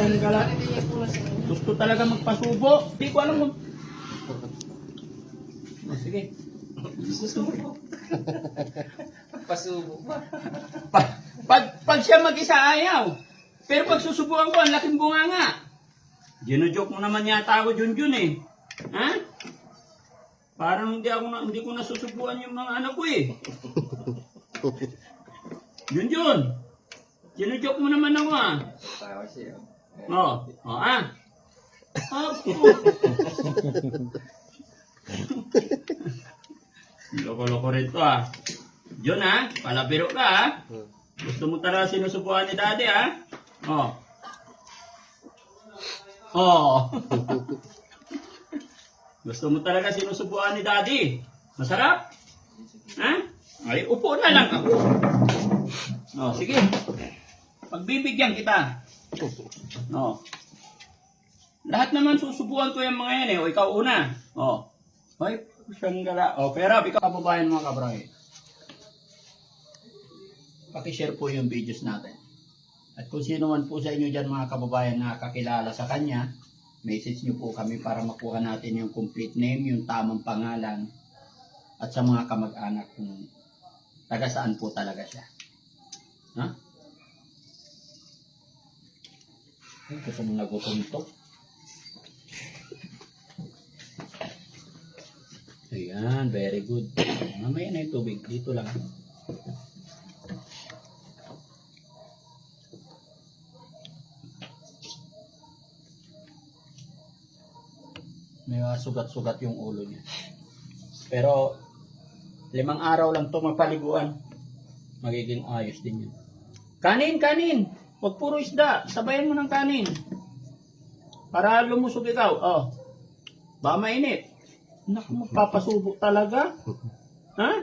Tanggala. Gusto talaga magpasubo. Hindi ko alam kung... Oh, sige. Susubo. Pasubo ba? Pag siya mag-isa ayaw. Pero pag susubukan ko, ang laking bunganga. Gino-joke mo naman yata ako, Junjun eh. Ha? Parang hindi ko nasusubukan yung mga anak ko eh. Junjun. Gino-joke mo naman ako ah. Tawa siya. Oo. Oo ah. Loko-loko rin to ah. Jun ah, palabiro ka ah. Gusto mo talaga sinusubukan ni daddy ah. Oo. Oo. Gusto mo talaga sinusubukan ni daddy. Masarap? Ha? Ay, upo na lang ako. Oh, sige. Pagbibigyan kita. Oh. Lahat naman susubukan ko yung mga yan eh. O ikaw una. Oh. Hoy, siyang gala. O, pero ikaw kababayan mga kabray. Pakishare po yung videos natin. At kung sino man po sa inyo dyan mga kababayan na kakilala sa kanya, message nyo po kami para makuha natin yung complete name, yung tamang pangalan, at sa mga kamag-anak kung taga saan po talaga siya. Ha? Ay, gusto mong nagutom to. Ayan, very good. Mamaya na yung tubig. Dito lang. May sugat-sugat yung ulo niya. Pero 5 araw lang to mapaliguan. Magiging ayos din yun. Kanin, kanin! Huwag puro isda. Sabayan mo ng kanin. Para lumusog ikaw. Oh. Baka mainit. Naku, magpapasubo talaga. Ha?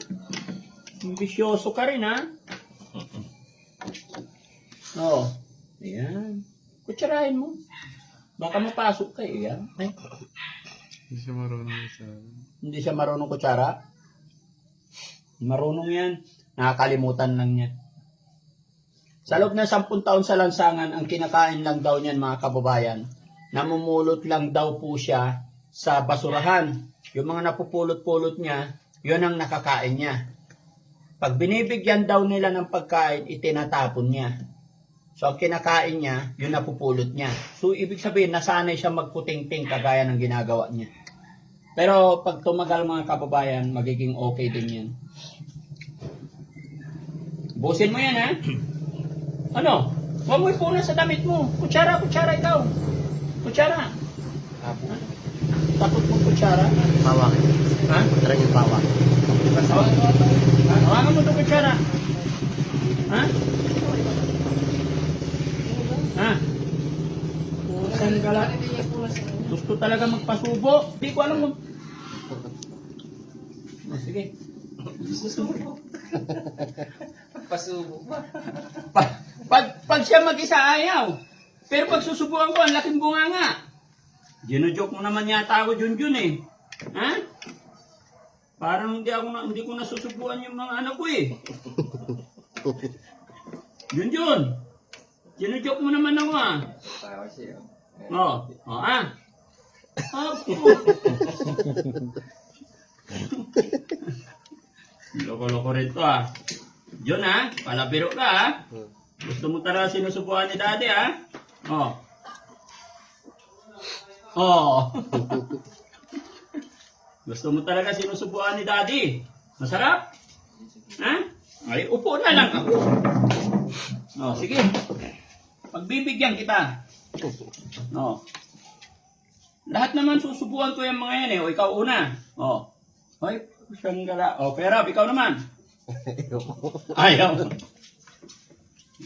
Ambisyoso ka rin, ha? Oo. Ayan. Kutsarahin mo. Baka mapasok ka, yan. Ay. Hindi siya marunong kutsara. Hindi siya marunong kutsara? Marunong yan. Nakakalimutan lang niya. Sa loob ng 10 taon sa lansangan, ang kinakain lang daw niyan mga kababayan, namumulot lang daw po siya sa basurahan. Yung mga napupulot-pulot niya, yun ang nakakain niya. Pag binibigyan daw nila ng pagkain, itinatapon niya. So, ang kinakain niya, yun napupulot niya. So, ibig sabihin, nasanay siya magputing-ting kagaya ng ginagawa niya. Pero, pag tumagal mga kababayan, magiging okay din yan. Busin mo yan, ha? Ano? Huwag mo ipunan sa damit mo. Kutsara, kutsara ikaw. Kutsara. Takot mo kutsara? Pawak. Ha? Tara yung pawak. Hawakan mo ito kutsara. Ha? Ha? Tanggala. Gusto talaga magpasubo. Hindi ko alam kung... Oh, sige. Susubo. Pasubo ba? Pag siya mag-isa ayaw. Pero pag susubukan ko, ang laking bunganga. Gino-joke mo naman yata ako, Junjun eh. Ha? Parang hindi ko nasusubukan yung mga anak ko eh. Junjun. Gino-joke mo naman ako ah. Tawa siya. Oo. Oo ah. Loko-loko rin to ah. Jun ah, palabiro ka ah. Gusto mo talaga sinusubukan ni daddy ah. Oo. Oo. Gusto mo talaga sinusubukan ni daddy. Masarap? Ha? Ay, upo na lang ako. Oh, sige. Pagbibigyan kita. Oh. Lahat naman susubukan ko yung mga yan eh. O ikaw una. Oh. Hoy, siyang gala. Oh, pero ikaw naman. Ayaw.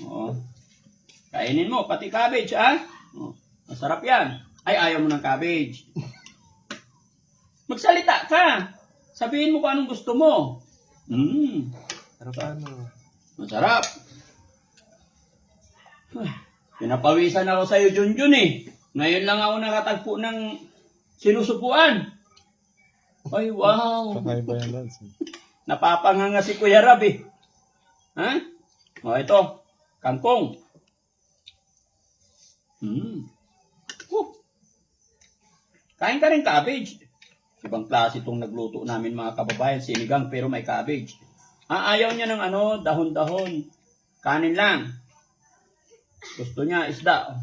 Oh. Kainin mo, pati cabbage, ah. Oh. Masarap yan. Ay, ayaw mo ng cabbage. Magsalita ka. Sabihin mo kung anong gusto mo. Pero paano? Masarap. Pinapawisan ako sa'yo, Junjun eh. Ngayon lang ako nakatagpo ng sinusubuan. Ay, wow. Kakaiba yan, Lance. Napapanganga si Kuya Rab eh. Ha? O, ito. Kangkong. Oh. Kain ka rin cabbage. Ibang klase itong nagluto namin mga kababayan. Sinigang pero may cabbage. Ayaw niya ng dahon-dahon. Kanin lang. Gusto niya isda.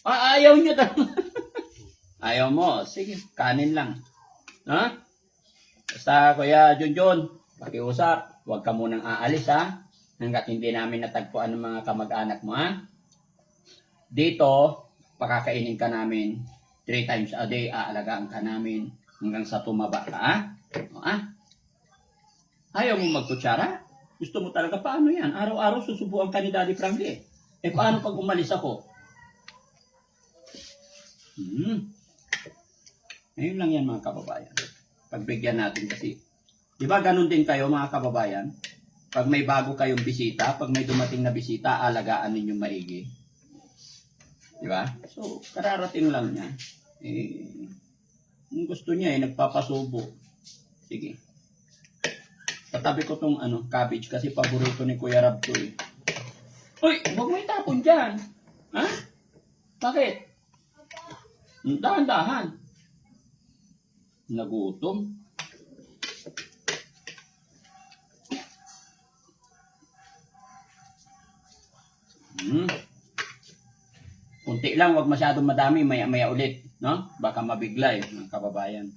Ayaw niya. Ayaw mo. Sige, kanin lang. Ha? Basta Kuya Junjun, pakiusap. Huwag ka munang aalis ha. Hanggat hindi namin natagpuan ng mga kamag-anak mo ha. Dito, pakakainin ka namin 3 times a day, aalagaan ka namin hanggang sa tumaba ka, ha? O, ha? Ayaw mo magkutsara? Gusto mo talaga, paano yan? Araw-araw susubuan ka ni Daddy Frankie. Paano pag umalis ako? Ayun lang yan mga kababayan. Pagbigyan natin kasi. Di ba ganun din kayo mga kababayan? Pag may bago kayong bisita, pag may dumating na bisita, alagaan ninyo maigi. Di ba? So, kararating lang niya. Yung gusto niya nagpapasubo. Sige. Tatabi ko tong cabbage kasi paborito ni Kuya Rab to eh. Uy, huwag mo itapon dyan. Ha? Bakit? Dahan-dahan. Nagutom. Kunti lang, wag masyadong madami, maya-maya ulit, no? Baka mabigla mga kababayan.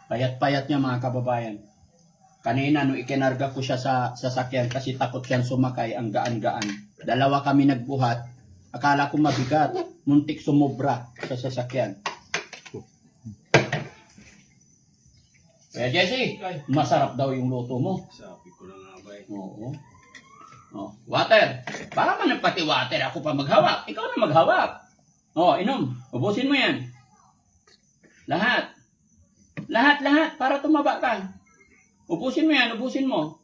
Payat-payat niya mga kababayan. Kanina, nung ikinarga ko siya sa sasakyan kasi takot siyang sumakay, ang gaan-gaan. 2 kami nagbuhat, akala ko mabigat, muntik sumobra sa sasakyan. Kaya Jesse, masarap daw yung luto mo. Sabi ko na nga ba eh. Oo. Oh, water. Para man pati water, ako pa maghawak. Ikaw na maghawak. Oh, inom. Ubusin mo yan. Lahat. Lahat. Para tumaba ka. Ubusin mo yan, ubusin mo.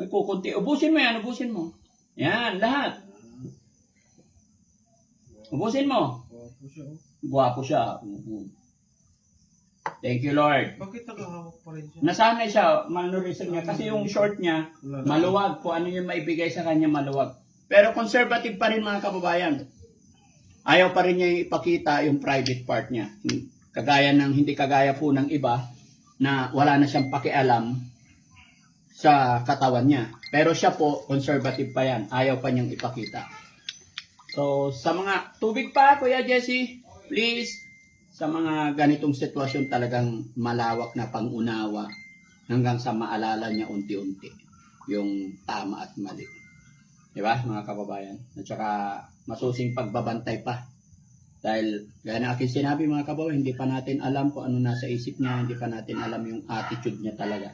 May kukunti. Ubusin mo yan, ubusin mo. Yan, lahat. Ubusin mo. Guwapo siya. Thank you, Lord. Bakit nakahawak pa rin siya? Nasanay siya, manurisan niya. Kasi yung short niya, maluwag. Kung ano yung maibigay sa kanya, maluwag. Pero conservative pa rin mga kababayan. Ayaw pa rin niya ipakita yung private part niya. Hindi kagaya po ng iba na wala na siyang pakialam sa katawan niya. Pero siya po, conservative pa yan. Ayaw pa niyang ipakita. So, sa mga tubig pa, Kuya Jesse, please, sa mga ganitong sitwasyon talagang malawak na pangunawa hanggang sa maalala niya unti-unti yung tama at mali. Di ba, mga kababayan? At saka masusing pagbabantay pa. Dahil, gaya na aking sinabi mga kababayan, hindi pa natin alam kung ano nasa isip niya, hindi pa natin alam yung attitude niya talaga.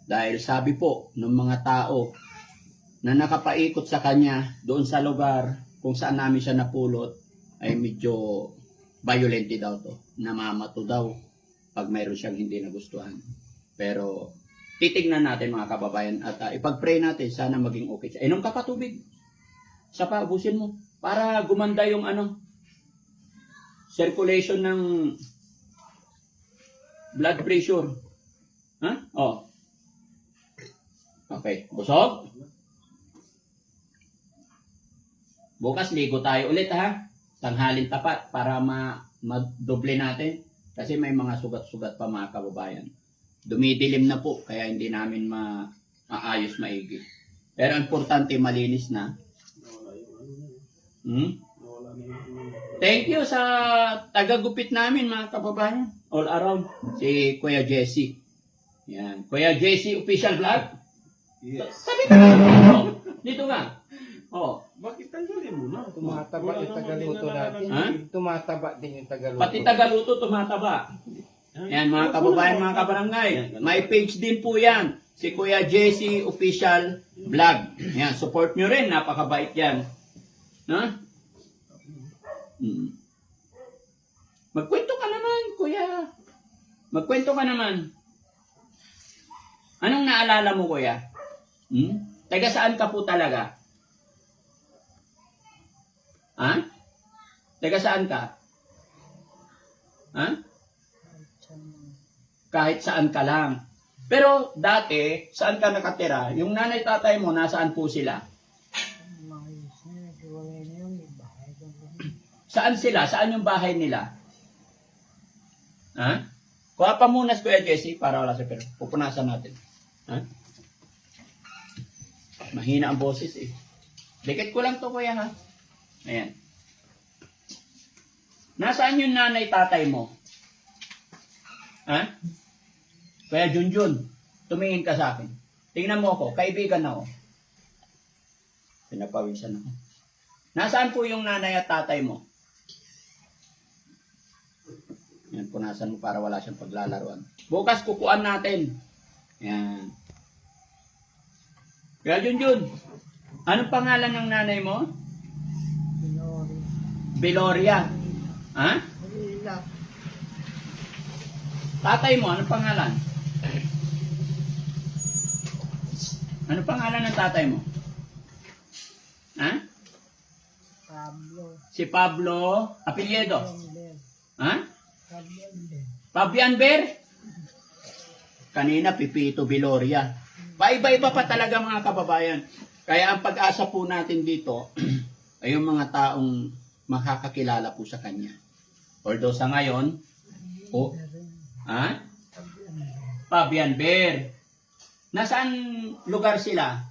Dahil sabi po ng mga tao na nakapaikot sa kanya doon sa lugar kung saan namin siya napulot, ay medyo violent daw to. Namamato daw pag mayroon siyang hindi nagustuhan. Pero titignan natin mga kababayan at ipag-pray natin sana maging okay siya. Inom ka pa tubig. Sa pa, ubusin mo. Para gumanda yung circulation ng blood pressure. Ha? Oh. Okay. Busog? Bukas ligo tayo ulit ha. Tanghalin tapat para madoble natin. Kasi may mga sugat-sugat pa mga kababayan. Dumidilim na po, kaya hindi namin maayos maigi. Pero importante, malinis na. Thank you sa taga-gupit namin mga kababayan. All around. Si Kuya Jesse. Yan. Kuya Jesse Official Vlog. Yes. Sabi ka dito ka. Oh. Bakit tanggalin mo na? Tumataba yung tagaluto natin. Ha? Tumataba din yung tagaluto. Pati tagaluto tumataba. Yan mga kababayan, mga kabarangay. May page din po yan. Si Kuya Jesse Official Vlog. Yan, support nyo rin. Napakabait yan. Ha? Magkwento ka naman, Kuya. Magkwento ka naman. Anong naalala mo, Kuya? Taga saan ka po talaga? Ha? Taga saan ka? Ha? Kahit saan ka lang. Pero dati, saan ka nakatira? Yung nanay tatay mo, nasaan po sila? Saan sila? Saan yung bahay nila? Ha? Kuha pa muna si Kuya Jesse para wala sa pero. Pupunasan natin. Ha? Mahina ang boses eh. Dikit ko lang to kuya ha. Ayan. Nasaan yung nanay tatay mo? Ha? Kuya Junjun, tumingin ka sa akin. Tingnan mo ako, kaibigan ako. Pinapawisan ako. Nasaan po yung nanay at tatay mo? Yan, punasan mo para wala siyang paglalaruan. Bukas kukuan natin. Yan. Kaya Junjun, anong pangalan ng nanay mo? Beloria. Ha? Tatay mo, anong pangalan? Anong pangalan ng tatay mo? Ha? Pablo. Si Pablo Apelyedo. Ber. Ha? Pablo Ber. Fabian Ber? Kanina, Pipito Beloria. Paiba-iba pa talaga mga kababayan. Kaya ang pag-asa po natin dito ay yung mga taong makakakilala po sa kanya. Although sa ngayon, ha? Fabian Ber. Nasaan lugar sila?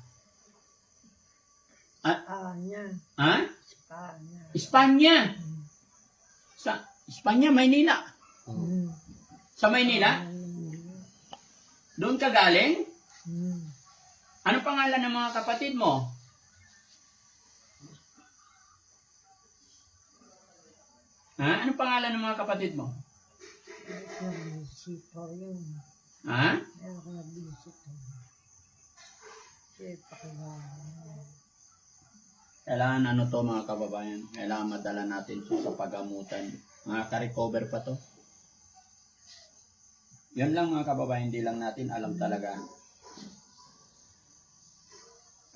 Spanya. Ha? Spanya. Espanya. Sa Espanya, Maynila. Hmm. Sa Maynila? Doon ka galing? Hmm. Ano pangalan ng mga kapatid mo? Ha? Ano pangalan ng mga kapatid mo? Nabisito yun. Ha? Meron ko nabisito. Kasi pakilala. Kailangan ano to mga kababayan? Kailangan madala natin to sa pagamutan. Makaka-recover pa to. Yan lang mga kababayan, hindi lang natin alam talaga.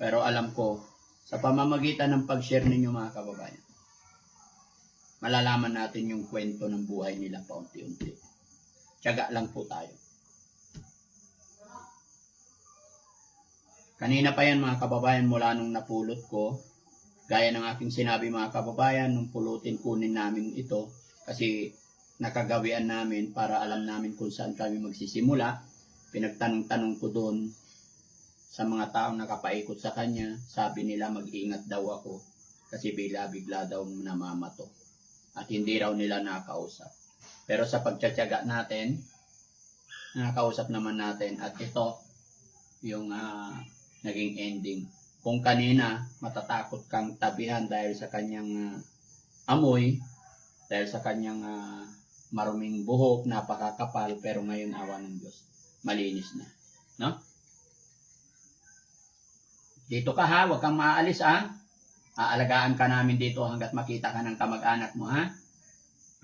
Pero alam ko, sa pamamagitan ng pag-share ninyo mga kababayan, malalaman natin yung kwento ng buhay nila paunti-unti. Tiyaga lang po tayo. Kanina pa yan mga kababayan mula nung napulot ko, gaya ng aking sinabi mga kababayan, nung pulutin kunin namin ito, kasi nakagawian namin para alam namin kung saan kami magsisimula. Pinagtanong-tanong ko doon sa mga taong nakapaikot sa kanya, sabi nila mag-ingat daw ako kasi bigla-bigla daw namamato at hindi raw nila nakausap. Pero sa pagtsatsaga natin, nakausap naman natin at ito yung naging ending. Kung kanina matatakot kang tabihan dahil sa kanyang amoy, dahil sa kanyang maruming buhok, napakakapal, pero ngayon awa ng Diyos, malinis na. No? Dito ka ha, huwag kang maaalis ha. Aalagaan ka namin dito hanggat makita ka ng kamag-anak mo ha.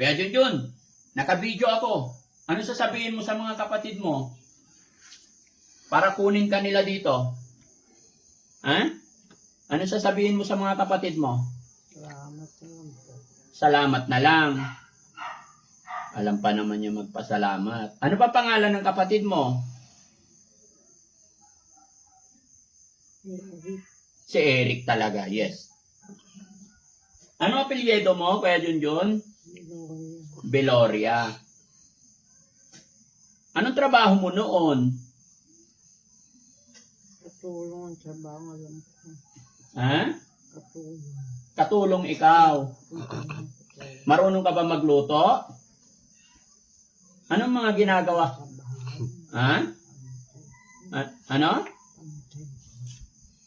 Kaya Junjun, naka-video ako. Ano sasabihin mo sa mga kapatid mo? Para kunin ka nila dito. Ha? Ano sasabihin mo sa mga kapatid mo? Salamat naman po. Salamat na lang. Alam pa naman niya magpasalamat. Ano pa pangalan ng kapatid mo? Eric. Si Eric talaga, yes. Ano apelyido mo, Kuya Junjun? Gloria. Beloria. Anong trabaho mo noon? Katulong ang trabaho alam ko. Ha? Katulong. Katulong ikaw. Katulong. Marunong ka ba magluto? Anong mga ginagawa? Trabaho. Ha? Ano? Pantay.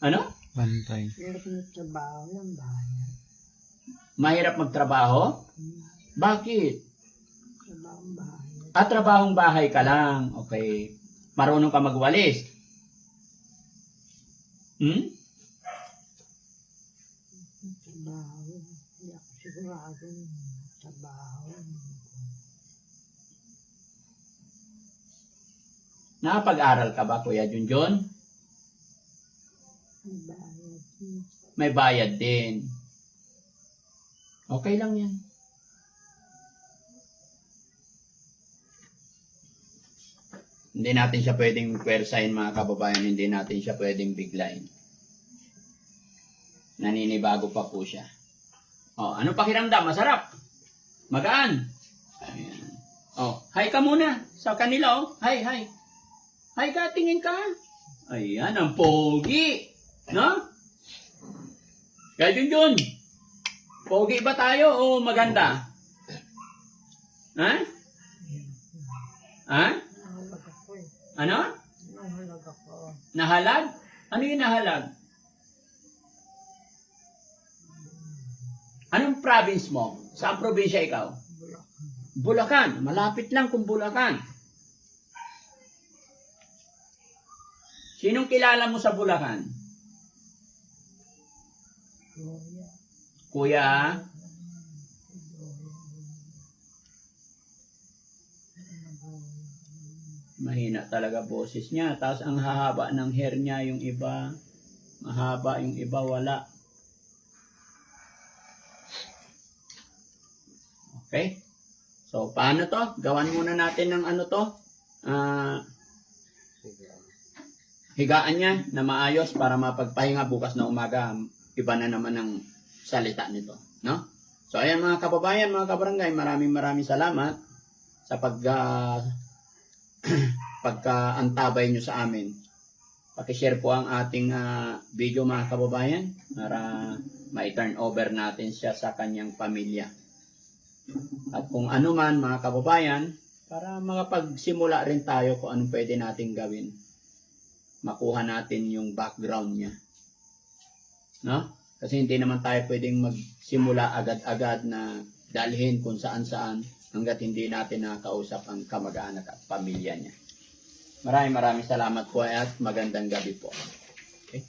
Ano? Bantay. Pero kung trabaho ng bayan. Mahirap magtrabaho? Bakit? Trabaho ng bayan. Trabahong bahay ka lang. Okay. Marunong ka magwalis? Hmm? Trabaho. Hindi ako sigurado ng trabaho. Nakapag-aral ka ba, Kuya Junjun? Ang bayan. May bayad din. Okay lang yan. Hindi natin siya pwedeng pwersahin mga kababayan, hindi natin siya pwedeng biglain. Naninibago pa po siya. Oh, ano pakiramdam? Masarap. Magaan. Ayan. Oh, hi ka muna sa kanila, oh. Hi, hi. Hi ka, tingin ka. Ayan, ang pogi. No? Kaya Junjun, pogi ba tayo o maganda? Ha? Ha? Nahalag ako eh. Ano? Nahalag ako. Nahalag? Ano yung nahalag? Anong province mo? Saan probinsya ikaw? Bulacan. Bulacan. Malapit lang kung Bulacan. Sinong kilala mo sa Bulacan? Loya. Kuya? Mahina talaga boses niya. Tapos ang hahaba ng hair niya, yung iba, mahaba, yung iba wala. Okay? So, paano to? Gawan muna natin ng ano to? Higaan niya na maayos para mapagpahinga bukas na umaga. Iba na naman ang salita nito. No? So, ayan mga kababayan, mga kabarangay, maraming salamat sa pagkaantabay nyo sa amin. Pakishare po ang ating video mga kababayan para ma-turn over natin siya sa kanyang pamilya. At kung ano man mga kababayan, para makapagsimula rin tayo kung anong pwede natin gawin. Makuha natin yung background niya. No? Kasi hindi naman tayo pwedeng magsimula agad-agad na dalhin kung saan-saan hanggat hindi natin nakausap ang kamag-anak at pamilya niya. Maraming salamat po at magandang gabi po. Okay?